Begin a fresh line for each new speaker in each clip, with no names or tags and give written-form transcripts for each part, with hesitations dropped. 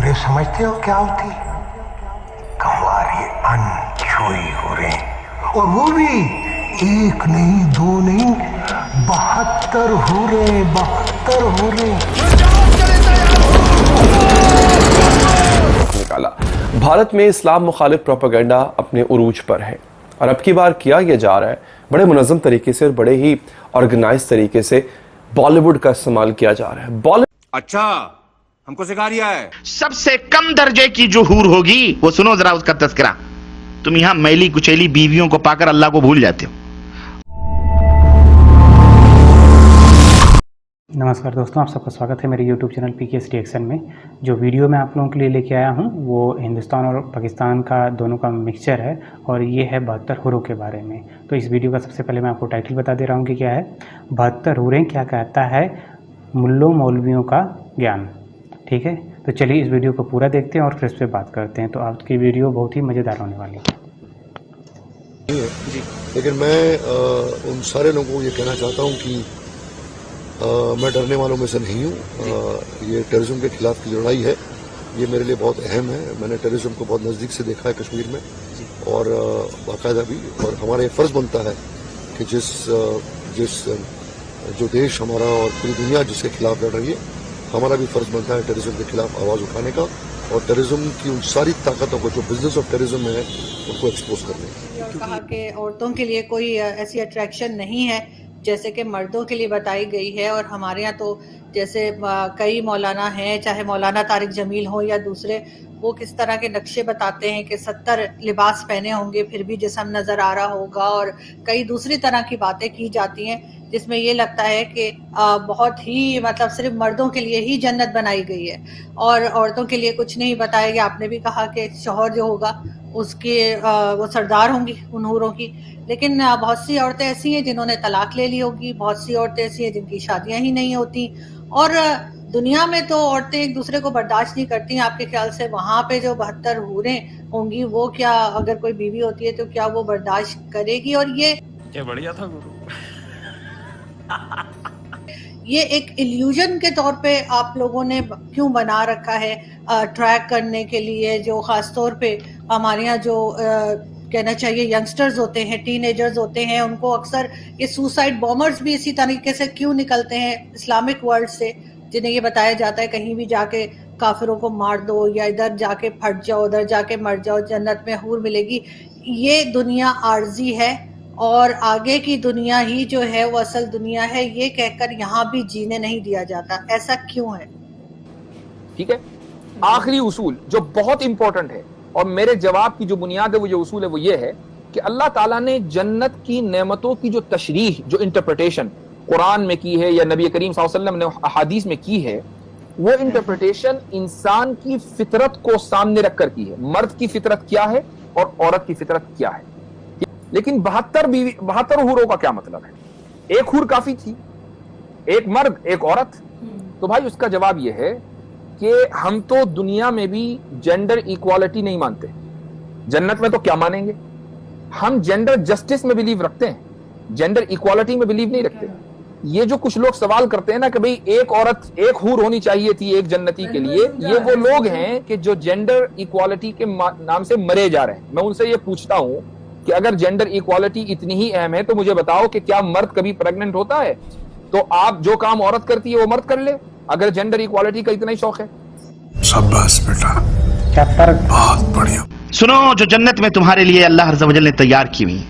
हूरें समझते हो क्या होती? कंवारी अनछुई हूरें, और वो भी एक नहीं दो नहीं 72 हूरें, 72 हूरें।
निकाला। भारत में इस्लाम मुखालिफ प्रोपेगेंडा अपने उरूज पर है और अब की बार किया यह जा रहा है बड़े मुनज़्ज़म तरीके से और बड़े ही ऑर्गेनाइज तरीके से बॉलीवुड का इस्तेमाल किया जा रहा है। बॉलीवुड
अच्छा, हमको सिखा रिया है।
सबसे कम दर्जे की जो हूर होगी वो सुनो जरा उसका तस्करा। तुम यहां मैली कुचैली बीवियों को पाकर अल्लाह को भूल जाते हो।
नमस्कार दोस्तों, आप सबका स्वागत है मेरे YouTube चैनल PKS रिएक्शन में। जो वीडियो मैं आप लोगों के लिए लेके आया हूँ वो हिंदुस्तान और पाकिस्तान का दोनों का मिक्सचर है और ये है 72 हुरों के बारे में। तो इस वीडियो का सबसे पहले मैं आपको टाइटल बता दे रहा हूँ कि क्या है 72 हुरें, क्या कहता है मुल्लों मौलवियों का ज्ञान। ठीक है, तो चलिए इस वीडियो को पूरा देखते हैं और फिर इस पर बात करते हैं। तो आज की वीडियो बहुत ही मज़ेदार होने वाली है।
लेकिन मैं उन सारे लोगों को ये कहना चाहता हूँ कि मैं डरने वालों में से नहीं हूँ। ये टेररिज्म के खिलाफ की लड़ाई है, ये मेरे लिए बहुत अहम है। मैंने टेररिज्म को बहुत नज़दीक से देखा है कश्मीर में और बाकायदा भी, और हमारा ये फ़र्ज़ बनता है कि जिस जो देश हमारा और पूरी दुनिया जिसके खिलाफ लड़ रही है, हमारा भी फ़र्ज़ बनता है टेररिज्म के खिलाफ आवाज़ उठाने का और टेररिज्म की उन सारी ताकतों को जो बिजनेस ऑफ टेररिज्म में है उनको एक्सपोज करने का।
कहा कि औरतों के लिए कोई ऐसी अट्रैक्शन नहीं है जैसे कि मर्दों के लिए बताई गई है। और हमारे यहाँ तो जैसे कई मौलाना हैं, चाहे मौलाना तारिक जमील हो या दूसरे, वो किस तरह के नक्शे बताते हैं कि 70 लिबास पहने होंगे फिर भी जिस्म नज़र आ रहा होगा, और कई दूसरी तरह की बातें की जाती हैं जिसमें ये लगता है कि बहुत ही मतलब सिर्फ मर्दों के लिए ही जन्नत बनाई गई है और औरतों के लिए कुछ नहीं बताया गया। आपने भी कहा कि शौहर जो होगा उसके वो सरदार होंगी उन हूरों की, लेकिन बहुत सी औरतें ऐसी हैं जिन्होंने तलाक ले ली होगी, बहुत सी औरतें ऐसी हैं जिनकी शादियां ही नहीं होती, और दुनिया में तो औरतें एक दूसरे को बर्दाश्त नहीं करती। आपके ख्याल से वहां पे जो 72 हूरें होंगी वो क्या, अगर कोई बीवी होती है तो क्या वो बर्दाश्त करेगी? और ये
बढ़िया था गुरु।
ये एक इल्यूजन के तौर पे आप लोगों ने क्यों बना रखा है ट्रैक करने के लिए, जो खास तौर पे हमारे यहाँ जो कहना चाहिए यंगस्टर्स होते हैं, टीनेजर्स होते हैं, उनको अक्सर ये सुसाइड बॉम्बर्स भी इसी तरीके से क्यों निकलते हैं इस्लामिक वर्ल्ड से, जिन्हें ये बताया जाता है कहीं भी जाके काफिरों को मार दो या इधर जाके फट जाओ, उधर जाके मर जाओ, जन्नत में हूर मिलेगी। ये दुनिया आर्जी है और आगे की दुनिया ही जो है वो असल दुनिया है, ये कहकर यहाँ भी जीने नहीं दिया जाता। ऐसा क्यों है?
ठीक है, आखिरी उसूल जो बहुत इंपॉर्टेंट है और मेरे जवाब की जो बुनियाद है वो जो उसूल है वो ये है कि अल्लाह ताला ने जन्नत की नेमतों की जो तशरीह, जो इंटरप्रिटेशन कुरान में की है या नबी करीम सल्लल्लाहु अलैहि वसल्लम ने अहादीस में की है, वो इंटरप्रिटेशन इंसान की फितरत को सामने रखकर की है। मर्द की फितरत क्या है और औरत की फितरत क्या है। लेकिन 72 हूरों का क्या मतलब है? एक हूर काफी थी, एक मर्द एक औरत। तो भाई उसका जवाब यह है कि हम तो दुनिया में भी जेंडर इक्वालिटी नहीं मानते, जन्नत में तो क्या मानेंगे? हम जेंडर जस्टिस में बिलीव रखते हैं, जेंडर इक्वालिटी में बिलीव नहीं रखते। ये जो कुछ लोग सवाल करते हैं ना कि भाई एक औरत एक हूर होनी चाहिए थी एक जन्नती के लिए, ये वो लोग हैं कि जो जेंडर इक्वालिटी के नाम से मरे जा रहे हैं। मैं उनसे ये पूछता हूं कि अगर जेंडर इक्वालिटी इतनी ही अहम है तो मुझे बताओ कि क्या मर्द कभी प्रेग्नेंट होता है? तो आप जो काम औरत करती है वो मर्द कर ले, अगर जेंडर इक्वालिटी का इतना ही शौक है।
शाबाश बेटा, बहुत बढ़िया।
सुनो, जो जन्नत में तुम्हारे लिए अल्लाह अज़्ज़ व जल ने तैयार की हुई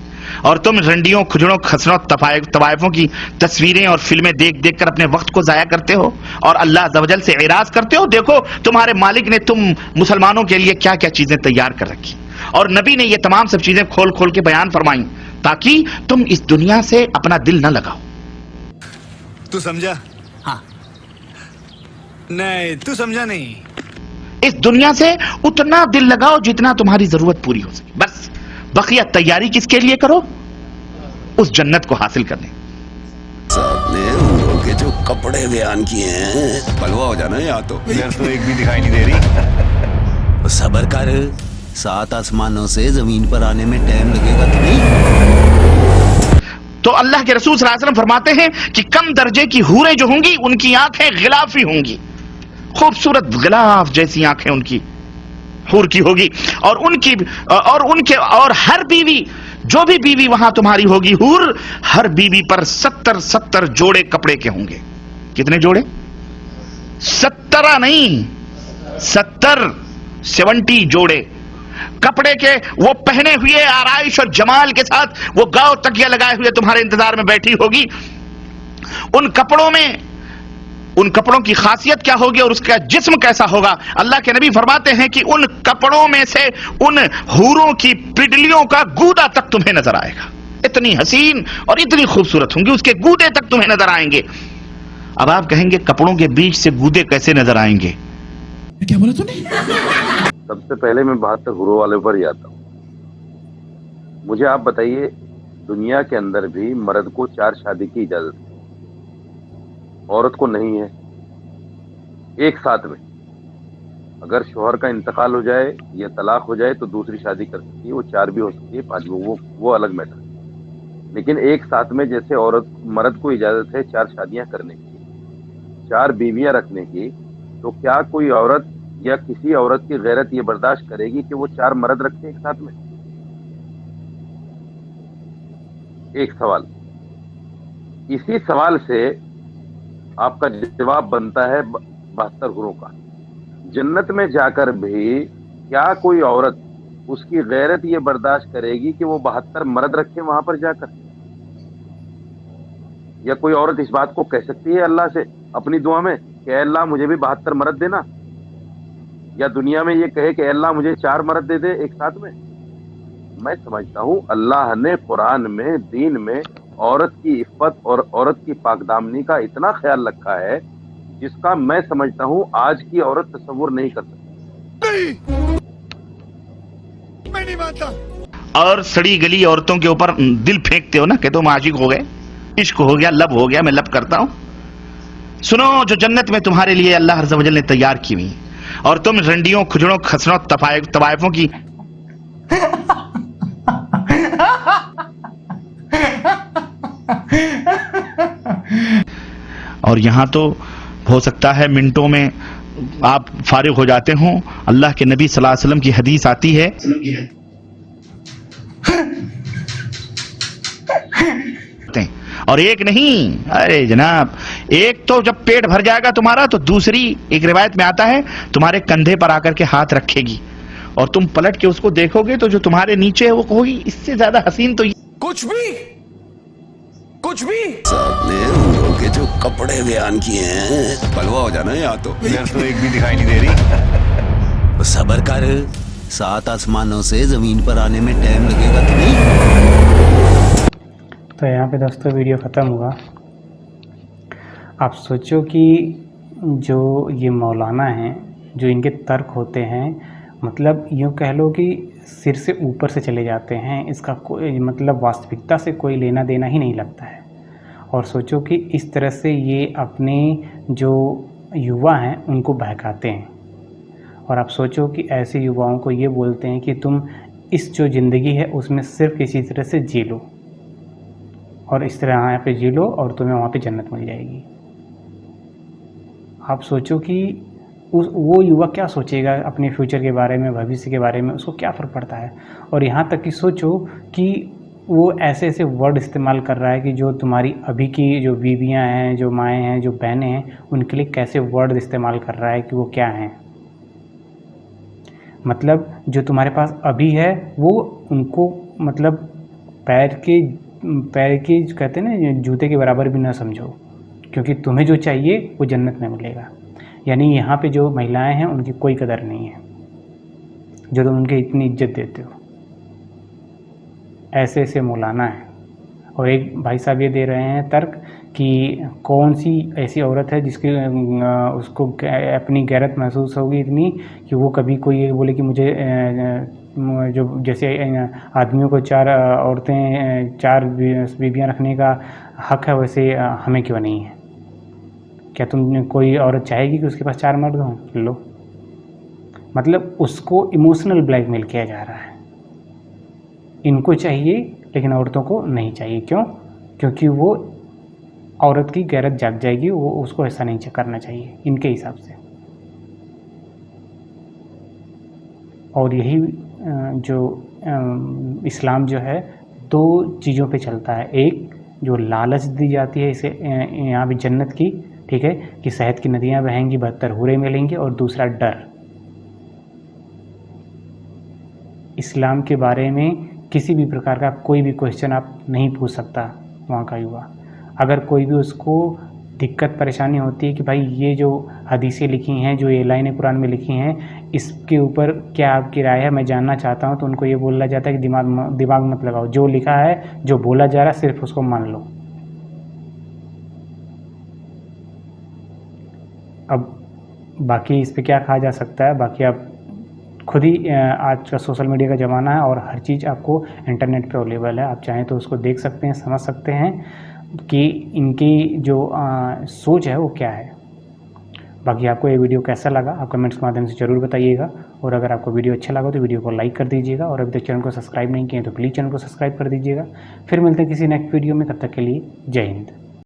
और तुम रंडियों, खुजड़ों, खसरों, तवायफों की तस्वीरें और फिल्में देख देख कर अपने वक्त को जाया करते हो और अल्लाह अज़्ज़ व जल से एराज करते हो। देखो तुम्हारे मालिक ने तुम मुसलमानों के लिए क्या क्या चीजें तैयार कर रखी और नबी ने ये तमाम सब चीजें खोल खोल के बयान फरमाई ताकि तुम इस दुनिया से अपना दिल न लगाओ।
तू समझा? हाँ। नहीं, तू समझा नहीं।
इस दुनिया से उतना दिल लगाओ जितना तुम्हारी जरूरत पूरी हो सके, बस। बकिया तैयारी किसके लिए करो? उस जन्नत को हासिल करने।
साहब ने उन लोगों के जो कपड़े बयान किए हैं, बलवा हो जाना। या तो
एक भी दिखाई नहीं दे रही।
सबर कर, 7 आसमानों से जमीन पर आने में टाइम लगेगा तो नहीं।
तो अल्लाह के रसूल सल्लल्लाहु अलैहि वसल्लम फरमाते हैं कि कम दर्जे की हूरें जो होंगी उनकी आंखें गिलाफी होंगी खूबसूरत गिलाफ जैसी आंखें उनकी हूर की होगी, और हर बीवी, जो भी बीवी वहां तुम्हारी होगी हूर, हर बीवी पर 70 जोड़े कपड़े के होंगे। कितने जोड़े? 70 नहीं, 70 जोड़े कपड़े के, वो पहने हुए आराइश और जमाल के साथ वो गाँव तकिया लगाए हुए तुम्हारे इंतजार में बैठी होगी। उन कपड़ों की खासियत क्या होगी और उसका जिस्म कैसा होगा? अल्लाह के नबी फरमाते हैं कि उन कपड़ों में से उन हूरों की पिडलियों का गूदा तक तुम्हें नजर आएगा। इतनी हसीन और इतनी खूबसूरत होंगी, उसके गूदे तक तुम्हें नजर आएंगे। अब आप कहेंगे कपड़ों के बीच से गूदे कैसे नजर आएंगे? क्या बोला तूने?
सबसे पहले मैं 72 हुरों वाले पर ही आता हूँ। मुझे आप बताइए, दुनिया के अंदर भी मर्द को 4 शादी की इजाजत है, औरत को नहीं है। एक साथ में अगर शौहर का इंतकाल हो जाए या तलाक हो जाए तो दूसरी शादी कर सकती है, वो 4 भी हो सकती है, 5 भी, वो अलग मैटर है। लेकिन एक साथ में जैसे मर्द को इजाजत है 4 शादियां करने की, 4 बीवियां रखने की, तो क्या कोई औरत या किसी औरत की गैरत ये बर्दाश्त करेगी कि वो 4 मर्द रखे एक साथ में? एक सवाल। इसी सवाल से आपका जवाब बनता है 72 हुरों का। जन्नत में जाकर भी क्या कोई औरत, उसकी गैरत ये बर्दाश्त करेगी कि वो 72 मर्द रखे वहां पर जाकर? या कोई औरत इस बात को कह सकती है अल्लाह से अपनी दुआ में कि अल्लाह मुझे भी 72 मर्द देना? या दुनिया में ये कहे कि अल्लाह मुझे 4 मर्द दे दे एक साथ में? मैं समझता हूं अल्लाह ने कुरान में, दीन में औरत की इफ्फत और औरत की पाकदामनी का इतना ख्याल रखा है जिसका मैं समझता हूं आज की औरत तसव्वुर नहीं कर सकती।
मैं नहीं मानता।
और सड़ी गली औरतों के ऊपर दिल फेंकते हो ना कि तुम आशिक हो गए, इश्क हो गया, लब हो गया, मैं लब करता हूं। सुनो, जो जन्नत में तुम्हारे लिए अल्लाह अज़्ज़ वजल ने तैयार की हुई, और तुम रंडियों, खुजड़ों, खसरों, तवाइफों की और यहां तो हो सकता है मिनटों में आप फारिग हो जाते हो। अल्लाह के नबी सल्लल्लाहु अलैहि वसल्लम की हदीस आती है, और एक नहीं, अरे जनाब, एक तो जब पेट भर जाएगा तुम्हारा तो दूसरी, एक रिवायत में आता है, तुम्हारे कंधे पर आकर के हाथ रखेगी और तुम पलट के उसको देखोगे तो जो तुम्हारे नीचे है वो कहोगी इससे ज्यादा हसीन तो
कुछ भी
साहब ने हुरों के जो कपड़े बयान किए हैं, बलवा हो जाना यहाँ तो।
तो एक भी दिखाई नहीं दे रही।
तो सबर कर, 7 आसमानों से जमीन पर आने में टाइम लगेगा कि नहीं?
तो यहाँ पे दोस्तों वीडियो ख़त्म हुआ। आप सोचो कि जो ये मौलाना हैं, जो इनके तर्क होते हैं, मतलब यूँ कह लो कि सिर से ऊपर से चले जाते हैं। इसका कोई मतलब वास्तविकता से कोई लेना देना ही नहीं लगता है। और सोचो कि इस तरह से ये अपने जो युवा हैं उनको बहकाते हैं। और आप सोचो कि ऐसे युवाओं को ये बोलते हैं कि तुम इस जो ज़िंदगी है उसमें सिर्फ इसी तरह से जी लो, और इस तरह यहाँ पे जी लो और तुम्हें वहाँ पे जन्नत मिल जाएगी। आप सोचो कि वो युवा क्या सोचेगा अपने फ्यूचर के बारे में, भविष्य के बारे में, उसको क्या फ़र्क पड़ता है। और यहाँ तक कि सोचो कि वो ऐसे ऐसे वर्ड इस्तेमाल कर रहा है कि जो तुम्हारी अभी की जो बीवियाँ हैं, जो माएँ हैं, जो बहनें हैं, उनके लिए कैसे वर्ड इस्तेमाल कर रहा है कि वो क्या हैं। मतलब जो तुम्हारे पास अभी है वो उनको मतलब पैर के कहते हैं ना, जूते के बराबर भी ना समझो, क्योंकि तुम्हें जो चाहिए वो जन्नत में मिलेगा। यानी यहाँ पे जो महिलाएं हैं उनकी कोई कदर नहीं है, जो तुम उनकी इतनी इज्जत देते हो। ऐसे ऐसे मौलाना है। और एक भाई साहब ये दे रहे हैं तर्क कि कौन सी ऐसी औरत है जिसकी उसको अपनी गैरत महसूस होगी इतनी कि वो कभी कोई ये बोले कि मुझे जो जैसे आदमियों को 4 औरतें 4 बीवियाँ रखने का हक है, वैसे हमें क्यों नहीं है। क्या तुम कोई औरत चाहेगी कि उसके पास 4 मर्द हों? लो, मतलब उसको इमोशनल ब्लैकमेल किया जा रहा है। इनको चाहिए लेकिन औरतों को नहीं चाहिए। क्यों? क्योंकि वो औरत की गैरत जाग जाएगी, वो उसको ऐसा नहीं करना चाहिए इनके हिसाब से। और यही जो इस्लाम जो है दो चीज़ों पे चलता है। एक जो लालच दी जाती है इसे यहाँ भी जन्नत की, ठीक है, कि शहद की नदियाँ बहेंगी, 72 हूरें मिलेंगी, और दूसरा डर। इस्लाम के बारे में किसी भी प्रकार का कोई भी क्वेश्चन आप नहीं पूछ सकता वहाँ का युवा। अगर कोई भी उसको दिक्कत परेशानी होती है कि भाई ये जो हदीसें लिखी हैं, जो ये लाइनें कुरान में लिखी हैं, इसके ऊपर क्या आपकी राय है, मैं जानना चाहता हूँ, तो उनको ये बोला जाता है कि दिमाग मत लगाओ, जो लिखा है, जो बोला जा रहा है, सिर्फ उसको मान लो। अब बाकी इस पे क्या कहा जा सकता है, बाकी आप खुद ही, आज का सोशल मीडिया का ज़माना है और हर चीज़ आपको इंटरनेट पे अवेलेबल है, आप चाहें तो उसको देख सकते हैं, समझ सकते हैं कि इनकी जो सोच है वो क्या है। बाकी आपको ये वीडियो कैसा लगा आप कमेंट्स के माध्यम से ज़रूर बताइएगा, और अगर आपको वीडियो अच्छा लगा तो वीडियो को लाइक कर दीजिएगा, और अभी तक चैनल को सब्सक्राइब नहीं किए तो प्लीज़ चैनल को सब्सक्राइब कर दीजिएगा। फिर मिलते हैं किसी नेक्स्ट वीडियो में, तब तक के लिए जय हिंद।